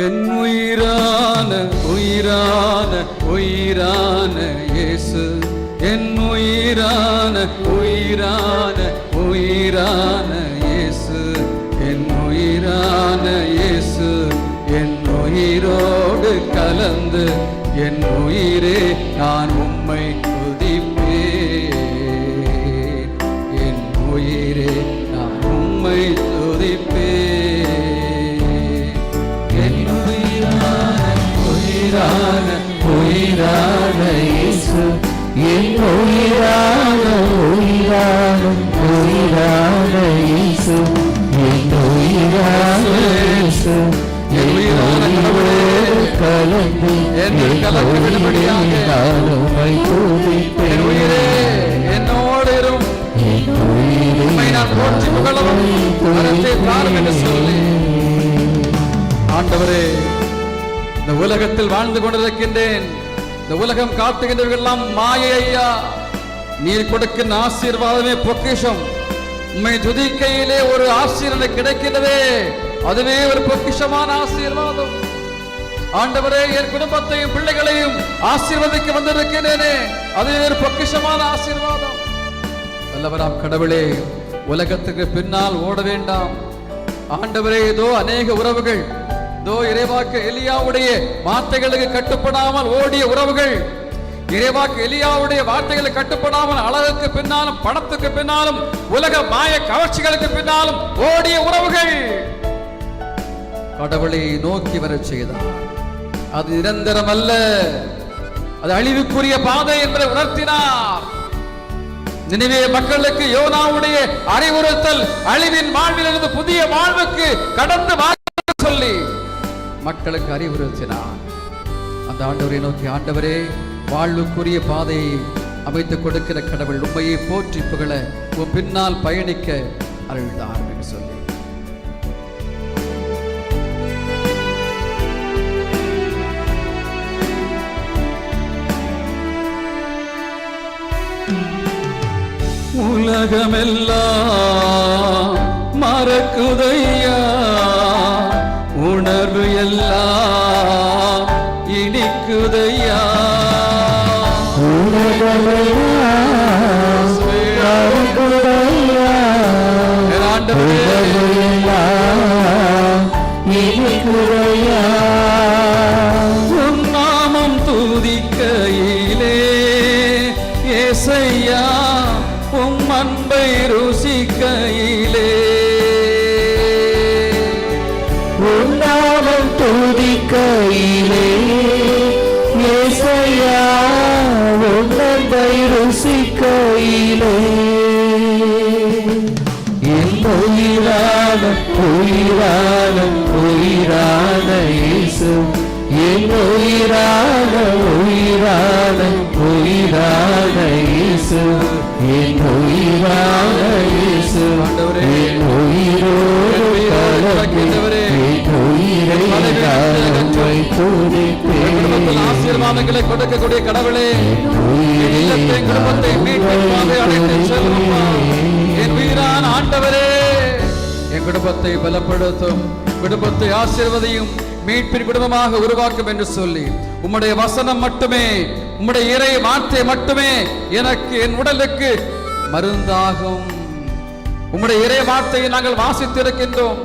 என் உயிரான உயிரான உயிரான இயேசு, என் உயிரான உயிரான உயிரான இயேசு, என் உயிரான இயேசு, என் உயிரோடு கலந்து என் உயிரே நான் உம்மை துதிப்பேன், என் உயிரே நான் உம்மை துதிப்பேன். என் உயிரான உயிரான உயிரான இயேசு, என் உயிரான உயிரான உயிரான இயேசு, என் உயிரான இயேசு, என் உயிரான கடவுளே கலந்து என்னை விடுபடியாக என் உயிரே என்னோடு இரும், உம்மை நான் போற்றி புகழவும் வரத்தை தாரும் என்று சொல்லி, ஆண்டவரே இந்த உலகத்தில் வாழ்ந்து கொண்டிருக்கின்றேன், இந்த உலகம் காட்டுகின்றவர்கள் எல்லாம் மாயை ஐயா, நீர் கொடுக்கின்ற ஆசீர்வாதமே பொக்கிஷம். உம்மை துதிக்கையிலே ஒரு ஆசீர்வாதம் கிடைக்கின்றதே, அதுவே ஒரு பொக்கிஷமான ஆசீர்வாதம். ஆண்டவரே என் குடும்பத்தையும் பிள்ளைகளையும் ஆசீர்வதிக்க வந்திருக்கிறேனே, அதுவே ஒரு பொக்கிஷமான ஆசீர்வாதம். வல்லவராம் கடவுளே, உலகத்துக்கு பின்னால் ஓட வேண்டாம் ஆண்டவரே. இதோ அநேக உறவுகள், இதோ இறைவாக்கு எலியாவுடைய வார்த்தைகளுக்கு கட்டுப்படாமல் ஓடிய உறவுகள், இறைவாக்கு எலியாவுடைய வார்த்தைகளுக்கு கட்டுப்படாமல் அழகுக்கு பின்னாலும் பணத்துக்கு பின்னாலும் உலக மாய கவர்ச்சிகளுக்கு பின்னாலும் ஓடிய உறவுகள் கடவுளை நோக்கி வர செய்தார். அது நிரந்தரம் அல்ல, அது அழிவுக்குரிய பாதை என்பதை உணர்த்தினார். நினிவே மக்களுக்கு யோனாவுடைய அறிவுறுத்தல் அழிவின் வாழ்விலிருந்து புதிய வாழ்வுக்கு கடந்து சொல்லி மக்களுக்கு அறிவுறுத்தினார். அந்த ஆண்டவரை நோக்கி, ஆண்டவரே வாழ்வுக்குரிய பாதையை அமைத்துக் கொடுக்கிற கடவுள், உண்மையை போற்றி புகழ உன் பின்னால் பயணிக்க அருள்தார் என்று சொல்லி உலகமெல்லாம் மறக்குதையா, உணர்வு எல்லாம் இனிக்குதையா, உலகமெல்லாம் மறக்குதையா, இனிக்குதையா, உன் நாமம் துதிக்கையிலே ஏசையா, உம் அன்பை ருசிக்கையிலே, உன் நாமம் துதிக்கையிலே ஏசையா, உம் அன்பை ருசிக்கையிலே, என் உயிரான உயிரான உயிரான இயேசு, என் உயிரான உயிரான உயிரான இயேசு, என் உயிரான இயேசு, என் உயிரோடு கலந்து என் உயிரை நான் துதிப்பேன். ஆசீர்வாதங்களை கொடுக்கக்கூடிய கடவுளே, குடும்பத்தை என் உயிரான ஆண்டவரே, என் குடும்பத்தை பலப்படுத்தும், குடும்பத்தை ஆசீர்வதியும், மீட்பின் குடும்பமாக உருவாக்கும் என்று சொல்லி, உம்முடைய வசனம் மட்டுமே, உம்முடைய இறை வார்த்தை மட்டுமே எனக்கு என் உடலுக்கு மருந்தாகும். உம்முடைய இறை வார்த்தையை நாங்கள் வாசித்திருக்கின்றோம்,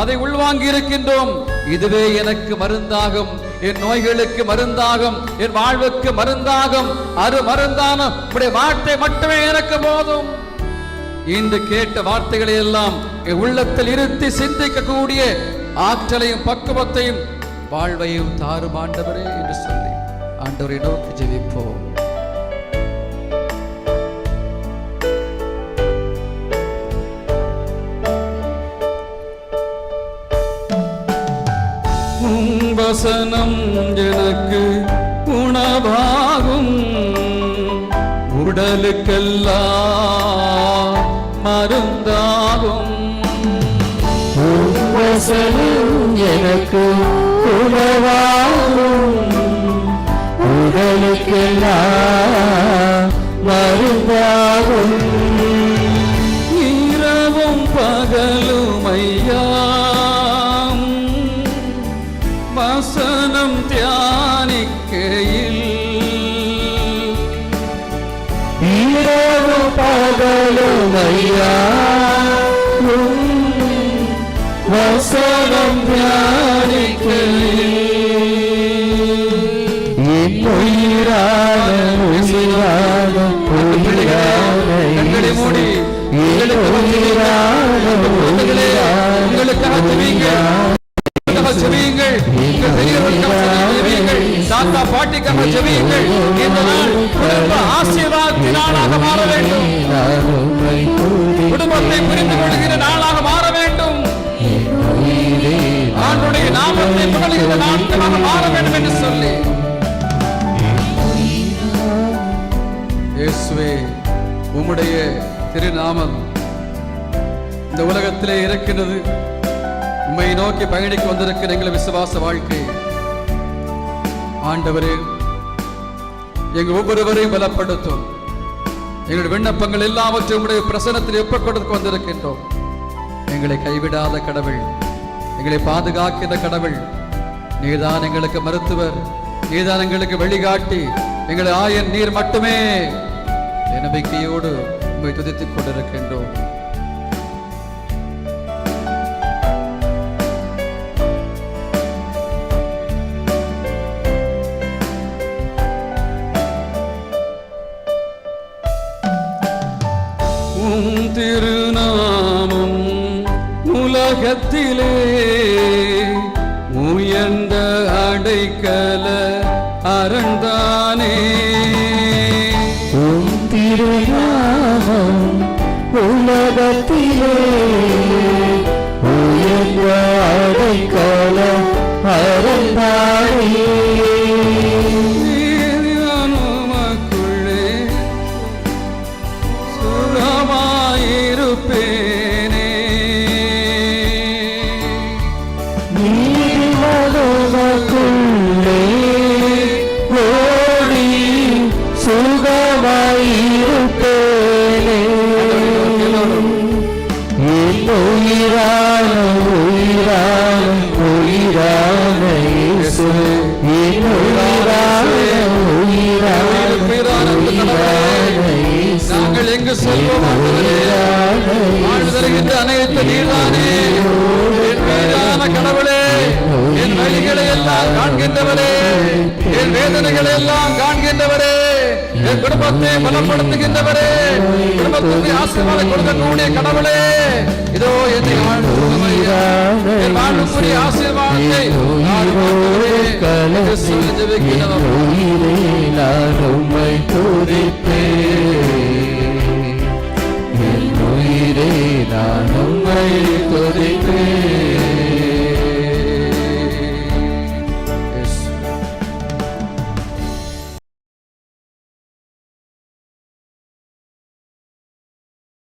அதை உள்வாங்கி இருக்கின்றோம். இதுவே எனக்கு மருந்தாகும், என் நோய்களுக்கு மருந்தாகும், என் வாழ்வுக்கு மருந்தாகும். அரு மருந்தான உம்முடைய வார்த்தை மட்டுமே எனக்கு போதும். இன்று கேட்ட வார்த்தைகளை எல்லாம் என் உள்ளத்தில் இருத்தி சிந்திக்கக்கூடிய ஆற்றலையும் பக்குவத்தையும் வாழ்வையும் தாரும் ஆண்டவரே என்று சொல்லி ஆண்டவரை நோக்கி ஜெபிப்போம். வசனம் எனக்கு உணவாகும், உடலுக்கெல்லாம் மருந்தாகும். வசனம் எனக்கு உணவாகும், உடலுக்கெல்லாம் மருந்தாகும். இரவும் பகலும் ஐயா தாத்தா பாட்டிக்காக ஜெபியுங்கள். இந்த நாள் குடும்ப ஆசீர்வாதத்தின் நாளாக மாற வேண்டும். குடும்பத்தை புரிந்து கொள்கிற நாளாக மாற வேண்டும். ஆண்டுடைய நாமத்தை புகழ்கிற நாட்களாக மாற வேண்டும் என்று சொல்லி இயேசுவே உம்முடைய திருநாமம் இந்த உலகத்திலே இருக்கின்றது. உம்மை நோக்கி பயணிக்க வந்திருக்கிற எங்கள் விசுவாச வாழ்க்கை ஆண்டவரே எங்க ஒவ்வொருவரையும் பலப்படுத்தும். எங்களுடைய விண்ணப்பங்கள் எல்லாவற்றையும் உடைய பிரசன்னத்தில் ஒப்புக் கொடுக்க வந்திருக்கின்றோம். எங்களை கைவிடாத கடவுள், எங்களை பாதுகாக்கின்ற கடவுள், நீதான் எங்களுக்கு மருத்துவர், நீதான் எங்களுக்கு வழிகாட்டி, எங்களை ஆயன் நீர் மட்டுமே நம்பிக்கையோடு உம்மை துதித்துக் கொண்டிருக்கின்றோம். திருநாமம் உலகத்திலே உயர்ந்த அடைக்கல அரண்தானே. திருநாமம் உலகத்திலே உயர்ந்த அடைக்கல அரண்தானே. நாங்கள் எங்கு செல்வோம் அனைத்து நீர்தானே. என் மீதான கடவுளே, என் வழிகளை எல்லாம் காண்கின்றவரே, என் வேதனைகளை எல்லாம் காண்கின்றவரே, என் குடும்பத்தை பலப்படுத்துகின்றவரே, குடும்பத்திற்கு ஆசீர்வாதம் கொடுக்கக்கூடிய கடவுளே, இதோ என்னை என் வாழ்வுக்குரிய ஆசீர்வாதத்தை நான்